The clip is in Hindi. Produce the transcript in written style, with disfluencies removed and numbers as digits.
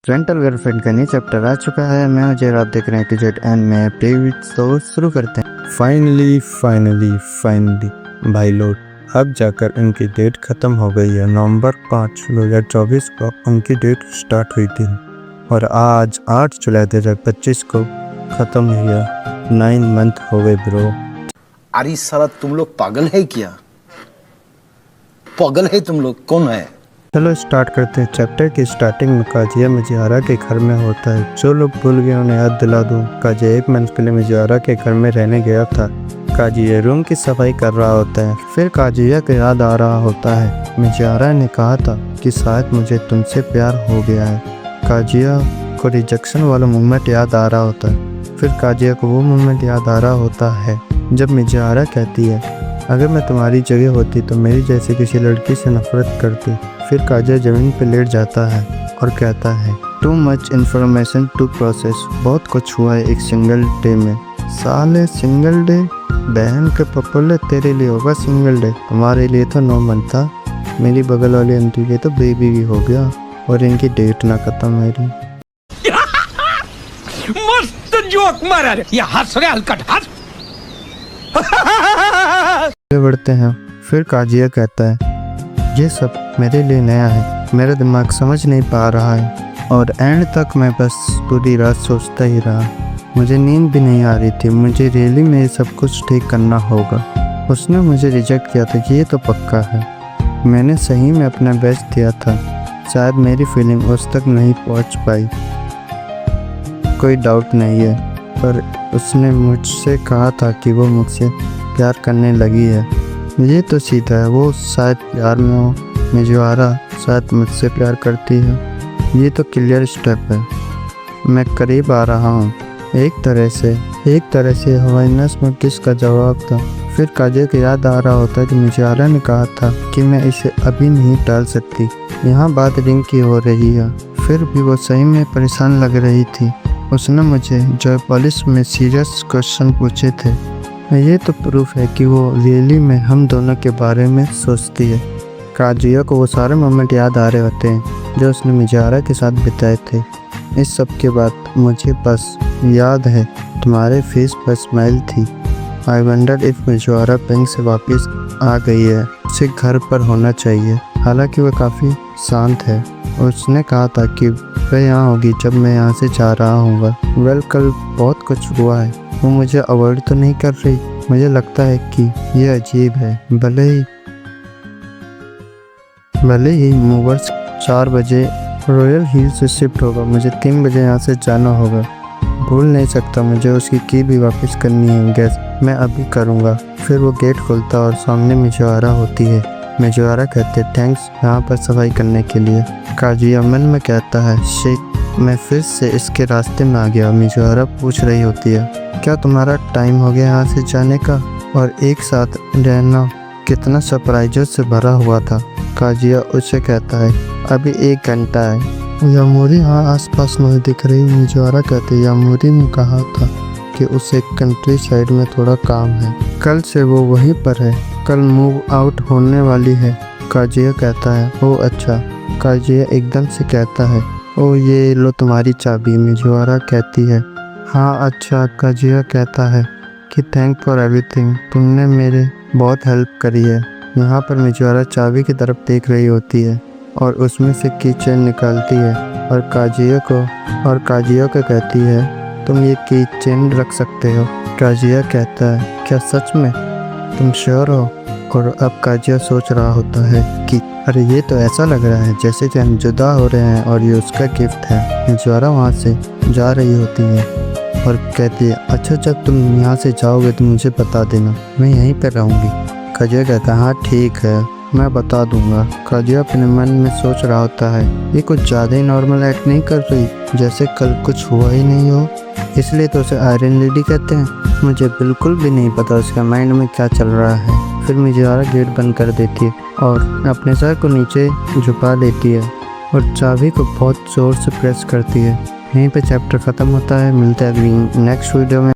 रेंटल गर्लफ्रेंड का नया चैप्टर आ चुका है। मैं अजय, आप देख रहे हैं टिकट एंड मैं प्ले विद। तो शुरू करते हैं। फाइनली भाई लोग, अब जाकर उनकी डेट ख़त्म हो गई है। नवंबर 5, 2024 को उनकी डेट स्टार्ट हुई थी और आज 8 जुलाई 2025 को ख़त्म हुई है। 9 मंथ हो गए ब्रो। अरे साला तुम लोग पागल है क्या? पागल है तुम लोग? कौन है? चलो स्टार्ट करते हैं। चैप्टर की स्टार्टिंग में काजिया मिजियारा के घर में होता है। जो लोग भूल गए उन्हें याद दिला दूं, काजिया 1 मंथ के लिए मिजियारा के घर में रहने गया था। काजिया रूम की सफाई कर रहा होता है। फिर काजिया को याद आ रहा होता है मिजियारा ने कहा था कि शायद मुझे तुमसे प्यार हो गया है। काजिया को रिजेक्शन वाला मोमेंट याद आ रहा होता है। फिर काजिया को वो मोमेंट याद आ रहा होता है जब मिजियारा कहती है, अगर मैं तुम्हारी जगह होती तो मेरी जैसी किसी लड़की से नफरत करती। फिर काजिया ज़मीन पर लेट जाता है और कहता है, too much information to process. बहुत कुछ हुआ है एक सिंगल डे में। साले सिंगल डे? बहन के पपोले, तेरे लिए होगा सिंगल डे, तुम्हारे लिए तो 9 मंथ था। मेरी बगल वाली आंटी के तो बेबी भी हो गया और इनकी डेट ना खत्म मेरी। मस्त जोक मारा रे, ये हंस रहे हलकट हंस। बढ़ते हैं। फिर काजिया कहता है, ये सब मेरे लिए नया है, मेरा दिमाग समझ नहीं पा रहा है और एंड तक मैं बस पूरी रात सोचता ही रहा। मुझे नींद भी नहीं आ रही थी। मुझे रियली में सब कुछ ठीक करना होगा। उसने मुझे रिजेक्ट किया था, ये तो पक्का है। मैंने सही में अपना बेस्ट दिया था। शायद मेरी फीलिंग उस तक नहीं पहुंच पाई, कोई डाउट नहीं है, पर उसने मुझसे कहा था कि वो मुझसे प्यार करने लगी है। ये तो सीधा है, वो शायद प्यार में हो। मिजियारा शायद मुझसे प्यार करती है। ये तो क्लियर स्टेप है। मैं करीब आ रहा हूँ। एक तरह से हवाईनस में किसका जवाब था। फिर काजिया को याद आ रहा होता है कि मिजियारा ने कहा था कि मैं इसे अभी नहीं टाल सकती। यहाँ बात रिंग की हो रही है। फिर भी वो सही में परेशान लग रही थी। उसने मुझे जॉय पॉलिश में सीरियस क्वेश्चन पूछे थे। ये तो प्रूफ है कि वो रियली में हम दोनों के बारे में सोचती है। काजिया को वो सारे मोमेंट याद आ रहे होते हैं जो उसने मिजियारा के साथ बिताए थे। इस सब के बाद मुझे बस याद है तुम्हारे फेस पर स्माइल थी। आई वंडर इफ मिजियारा बैंक से वापस आ गई है। उसे घर पर होना चाहिए। हालांकि वह काफ़ी शांत है। उसने कहा था कि वह यहाँ होगी जब मैं यहाँ से जा रहा हूँ। वेल, कल बहुत कुछ हुआ है। वो मुझे अवॉइड तो नहीं कर रही। मुझे लगता है कि यह अजीब है। भले ही मूवर्स 4 बजे रॉयल हिल से शिफ्ट होगा, मुझे 3 बजे यहाँ से जाना होगा। भूल नहीं सकता। मुझे उसकी की भी वापस करनी है। गैस मैं अभी करूँगा। फिर वो गेट खोलता और सामने मिजियारा होती है। मिजियारा कहते थैंक्स यहाँ पर सफाई करने के लिए। काजिया मन में कहता है, शिट, मैं फिर से इसके रास्ते में आ गया। मिजियारा पूछ रही होती है, क्या तुम्हारा टाइम हो गया यहाँ से जाने का? और एक साथ रहना कितना सरप्राइजों से भरा हुआ था। काजिया उससे कहता है, अभी 1 घंटा है। यामोरी हाँ आसपास नहीं दिख रही। मिजियारा कहते, यामोरी ने कहा था कि उसे कंट्री साइड में थोड़ा काम है। कल से वो वहीं पर है। कल मूव आउट होने वाली है। काजिया कहता है, ओह अच्छा। काजिया एकदम से कहता है, ओ ये लो तुम्हारी चाबी। मिजियारा कहती है, हाँ अच्छा। काजिया कहता है कि थैंक फॉर एवरीथिंग, तुमने मेरे बहुत हेल्प करी है। यहाँ पर मिजियारा चाबी की तरफ देख रही होती है और उसमें से की चेन निकालती है और काजिया को कहती है, तुम ये की चेन रख सकते हो। काजिया कहता है, क्या सच में? तुम श्योर हो? और अब काजिया सोच रहा होता है कि अरे ये तो ऐसा लग रहा है जैसे कि हम जुदा हो रहे हैं और ये उसका गिफ्ट है। मिजियारा वहाँ से जा रही होती है और कहती है, अच्छा जब तुम यहाँ से जाओगे तो मुझे बता देना, मैं यहीं पर रहूँगी। काजिया कहता है, हाँ ठीक है, मैं बता दूंगा। काजिया अपने मन में सोच रहा होता है, ये कुछ ज़्यादा ही नॉर्मल एक्ट नहीं कर रही, जैसे कल कुछ हुआ ही नहीं हो। इसलिए तो उसे आयरन लेडी कहते हैं। मुझे बिल्कुल भी नहीं पता उसके माइंड में क्या चल रहा है। फिर मिजियारा गेट बंद कर देती है और अपने सर को नीचे झुका लेती है और चाबी को बहुत ज़ोर से प्रेस करती है। यहीं पे चैप्टर ख़त्म होता है। मिलते हैं अगली नेक्स्ट वीडियो में।